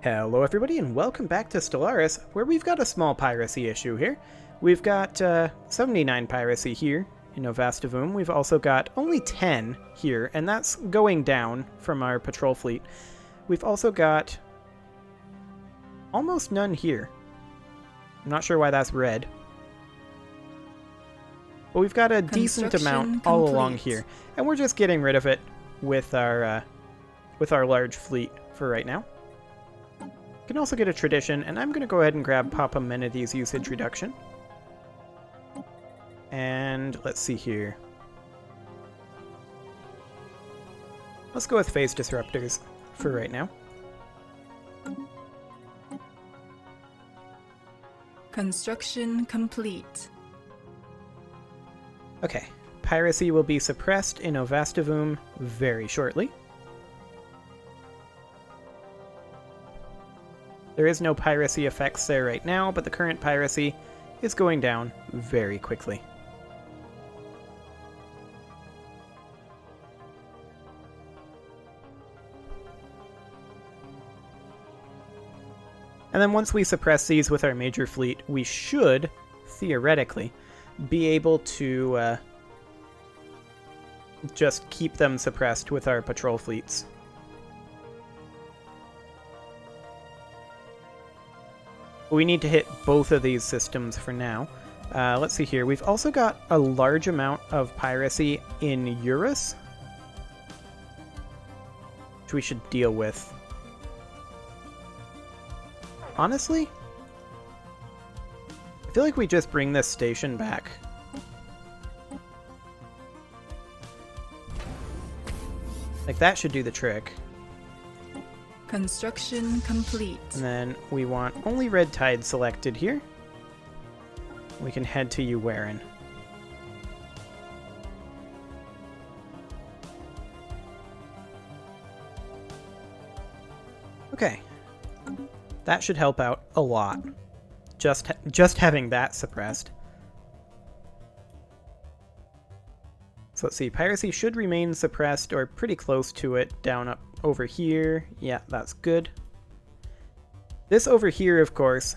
Hello everybody and welcome back to Stellaris, where we've got a small piracy issue here. We've got 79 piracy here in Ovastivum. We've also got only 10 here, and that's going down from our patrol fleet. We've also got almost none here. I'm not sure why that's red. But we've got a decent amount all along here, and we're just getting rid of it with our large fleet for right now. You can also get a tradition, and I'm going to go ahead and grab Papa Menedes's usage reduction. And let's see here. Let's go with phase disruptors for right now. Construction complete. Okay, piracy will be suppressed in Ovastivum very shortly. There is no piracy effects there right now, but the current piracy is going down very quickly. And then once we suppress these with our major fleet, we should, theoretically, be able to just keep them suppressed with our patrol fleets. We need to hit both of these systems for now. Let's see here. We've also got a large amount of piracy in Eurus, which we should deal with. Honestly, I feel like we just bring this station back. Like, that should do the trick. Construction complete. And then we want only Red Tide selected here. We can head to Uwarin. Okay. That should help out a lot. Just having that suppressed. So let's see, piracy should remain suppressed or pretty close to it down up over here. Yeah, that's good. This over here, of course,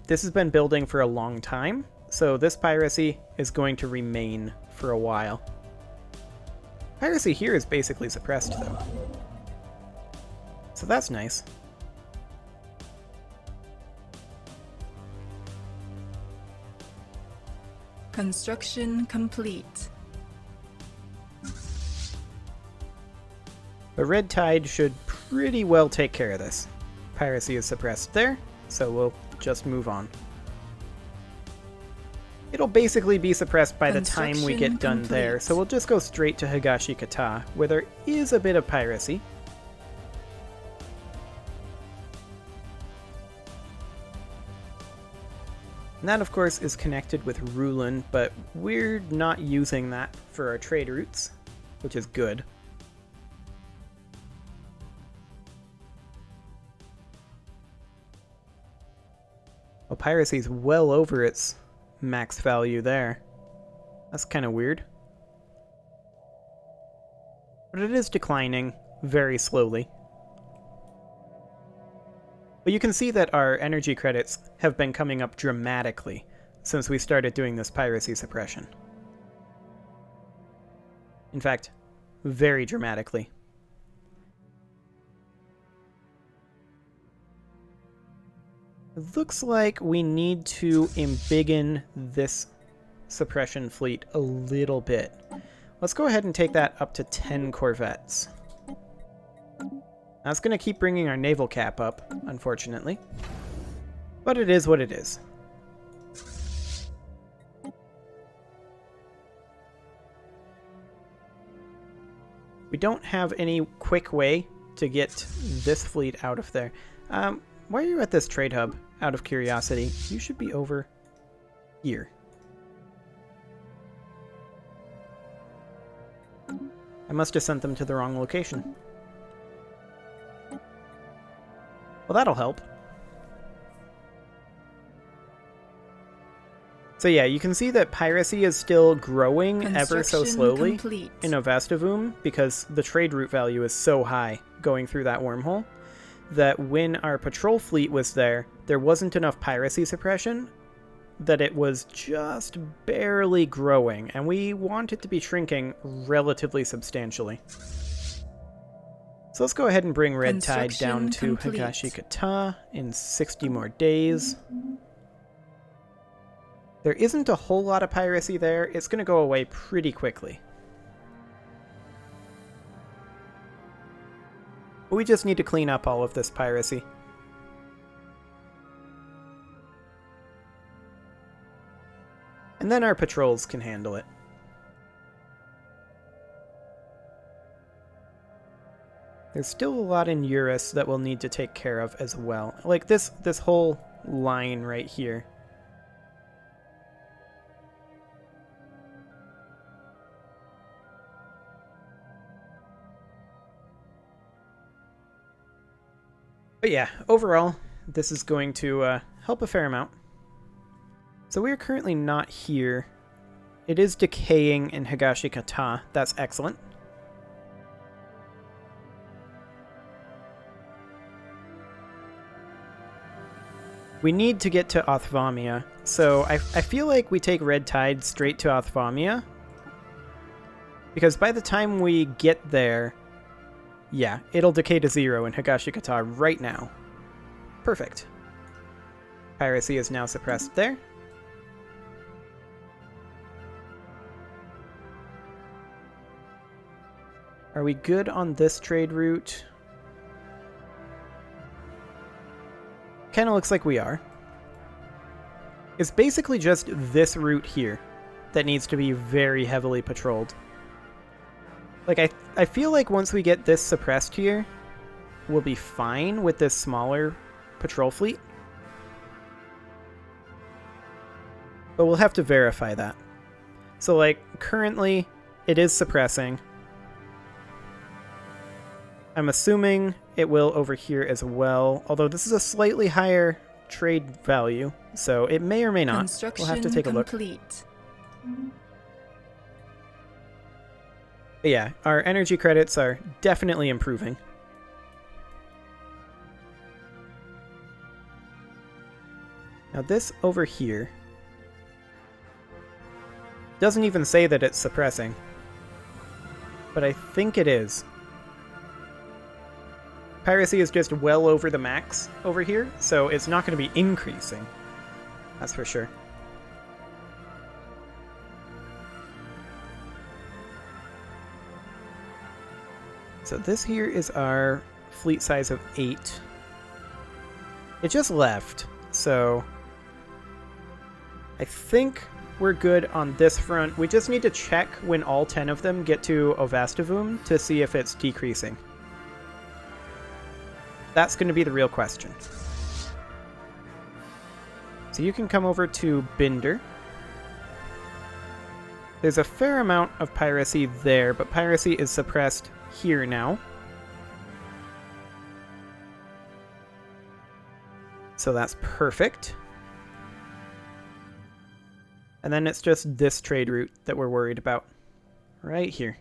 this has been building for a long time, so this piracy is going to remain for a while. Piracy here is basically suppressed, though. So that's nice. Construction complete. But Red Tide should pretty well take care of this. Piracy is suppressed there, so we'll just move on. It'll basically be suppressed by the time we get done there, so we'll just go straight to Higashikata, where there is a bit of piracy. And that, of course, is connected with Rulin, but we're not using that for our trade routes, which is good. Well, piracy's well over its max value there. That's kind of weird. But it is declining very slowly. But you can see that our energy credits have been coming up dramatically since we started doing this piracy suppression. In fact, very dramatically. It looks like we need to embiggen this suppression fleet a little bit. Let's go ahead and take that up to 10 corvettes. That's going to keep bringing our naval cap up, unfortunately. But it is what it is. We don't have any quick way to get this fleet out of there. Why are you at this trade hub, out of curiosity? You should be over here. I must have sent them to the wrong location. Well, that'll help. So yeah, you can see that piracy is still growing ever so slowly in Ovastivum because the trade route value is so high going through that wormhole. that when our patrol fleet was there, there wasn't enough piracy suppression, that it was just barely growing, and we want it to be shrinking relatively substantially. So let's go ahead and bring Red Tide down to Higashikata in 60 more days. There isn't a whole lot of piracy there. It's going to go away pretty quickly. We just need to clean up all of this piracy. And then our patrols can handle it. There's still a lot in Eurus that we'll need to take care of as well. Like this whole line right here. But yeah, overall, this is going to help a fair amount. So we're currently not here. It is decaying in Higashikata. That's excellent. We need to get to Othvamia, so I feel like we take Red Tide straight to Othvamia. Because by the time we get there, yeah, it'll decay to 0 in Higashikata right now. Perfect. Piracy is now suppressed there. Are we good on this trade route? Kinda looks like we are. It's basically just this route here that needs to be very heavily patrolled. Like, I feel like once we get this suppressed here, we'll be fine with this smaller patrol fleet. But we'll have to verify that. So, like, currently, it is suppressing. I'm assuming it will over here as well, although this is a slightly higher trade value, so it may or may not. We'll have to take a look. But yeah, our energy credits are definitely improving. Now this over here doesn't even say that it's suppressing, but I think it is. Piracy is just well over the max over here, so it's not going to be increasing. That's for sure. So this here is our fleet size of 8. It just left, so I think we're good on this front. We just need to check when all 10 of them get to Ovastavum to see if it's decreasing. That's going to be the real question. So you can come over to Binder. There's a fair amount of piracy there, but piracy is suppressed here now. So that's perfect. And then it's just this trade route that we're worried about. Right here.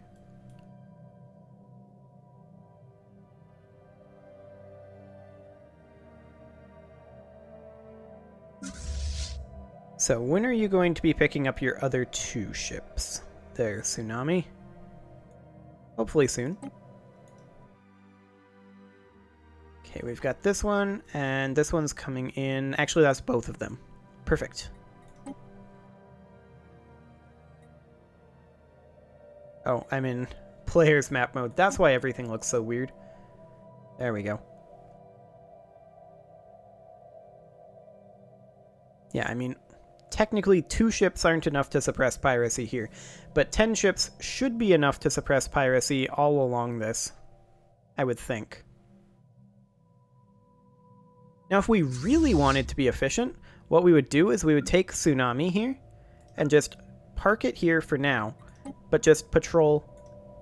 So when are you going to be picking up your other 2 ships? There, Tsunami. Hopefully soon. Okay, we've got this one, and this one's coming in. Actually, that's both of them. Perfect. Oh, I'm in player's map mode. That's why everything looks so weird. There we go. Yeah, I mean, technically 2 ships aren't enough to suppress piracy here, but 10 ships should be enough to suppress piracy all along this, I would think. Now, if we really wanted to be efficient, what we would do is we would take Tsunami here and just park it here for now, but just patrol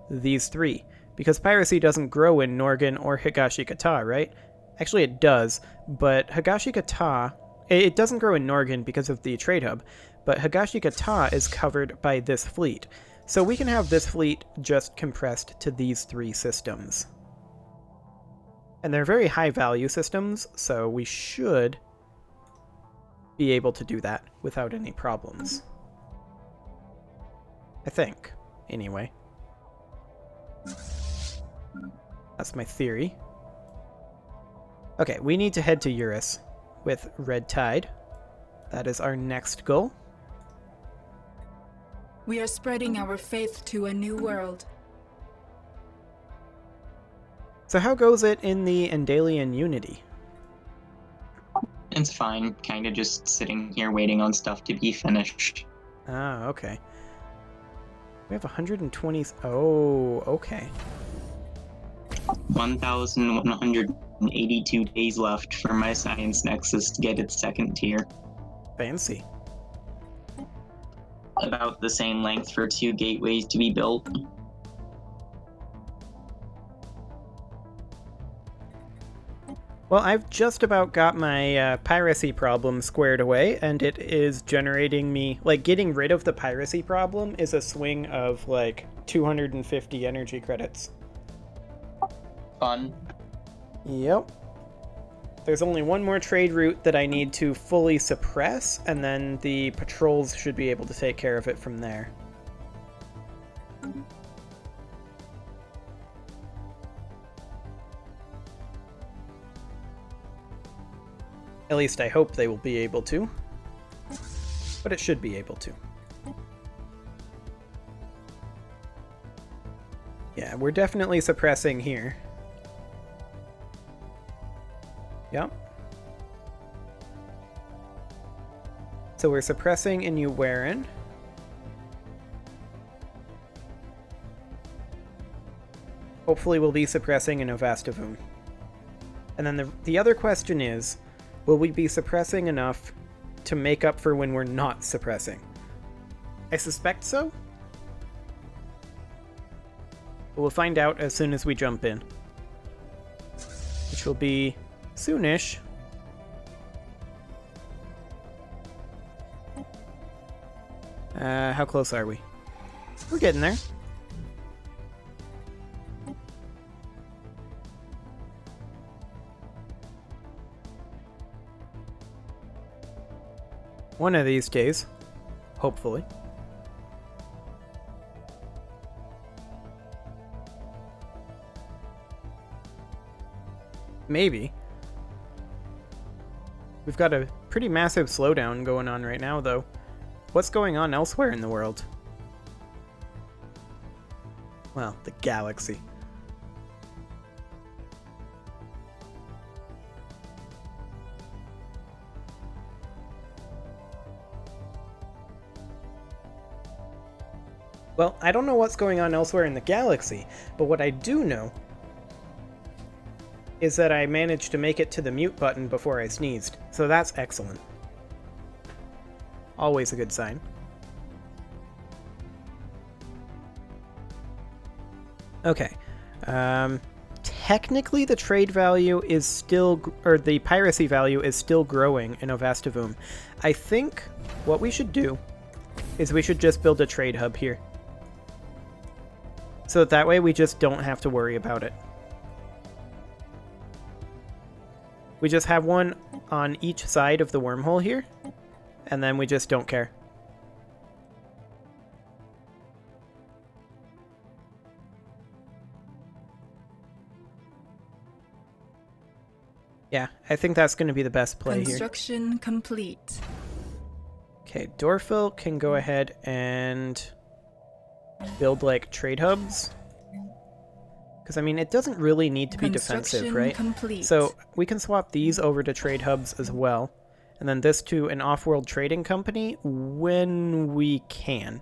these 3, because piracy doesn't grow in Norgan or Higashikata, right? Actually, it does, but Higashikata... It doesn't grow in Norgan because of the trade hub, but Higashikata is covered by this fleet. So we can have this fleet just compressed to these 3 systems. And they're very high value systems, so we should be able to do that without any problems. I think, anyway. That's my theory. Okay, we need to head to Eurus with Red Tide. That is our next goal. We are spreading our faith to a new world. So how goes it in the Endalian Unity? It's fine. Kind of just sitting here waiting on stuff to be finished. Ah, okay. We have 120... Oh, okay. 1,182 days left for my Science Nexus to get its second tier. Fancy. About the same length for 2 gateways to be built. Well, I've just about got my piracy problem squared away, and it is generating me... Like, getting rid of the piracy problem is a swing of, like, 250 energy credits. Fun. Yep. There's only one more trade route that I need to fully suppress, and then the patrols should be able to take care of it from there. At least I hope they will be able to. But it should be able to. Yeah, we're definitely suppressing here. Yep. So we're suppressing in Uwaran. Hopefully we'll be suppressing in Ovastavoon. And then the other question is, will we be suppressing enough to make up for when we're not suppressing? I suspect so. But we'll find out as soon as we jump in. Which will be soonish. How close are we? We're getting there. One of these days, hopefully. Maybe. We've got a pretty massive slowdown going on right now, though. What's going on elsewhere in the world? Well, the galaxy. Well, I don't know what's going on elsewhere in the galaxy, but what I do know is that I managed to make it to the mute button before I sneezed, so that's excellent. Always a good sign. Okay. Technically the trade value is still, or the piracy value is still growing in Ovastavoon. I think what we should do is we should just build a trade hub here. So that way we just don't have to worry about it. We just have one on each side of the wormhole here, and then we just don't care. Yeah, I think that's going to be the best play here. Construction complete. Okay, Dorfil can go ahead and build, like, trade hubs. Because, I mean, it doesn't really need to be defensive, right? Complete. So we can swap these over to trade hubs as well. And then this to an off-world trading company when we can.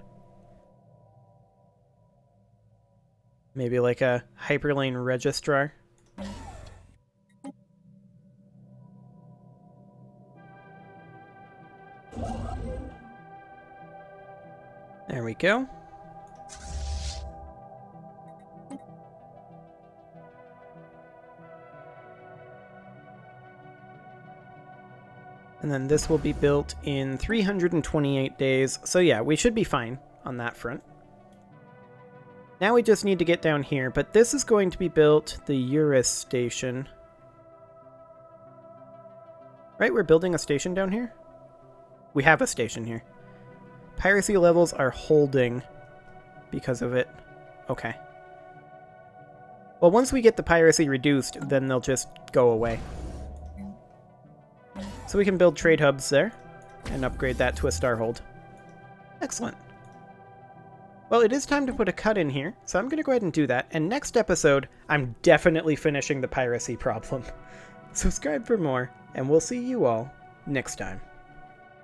Maybe like a hyperlane registrar. There we go. And then this will be built in 328 days. So yeah, we should be fine on that front. Now we just need to get down here, but this is going to be built, the Eurus station. Right, we're building a station down here? We have a station here. Piracy levels are holding because of it. Okay. Well, once we get the piracy reduced, then they'll just go away. So we can build trade hubs there and upgrade that to a starhold. Excellent. Well, it is time to put a cut in here, so I'm going to go ahead and do that. And next episode, I'm definitely finishing the piracy problem. Subscribe for more, and we'll see you all next time.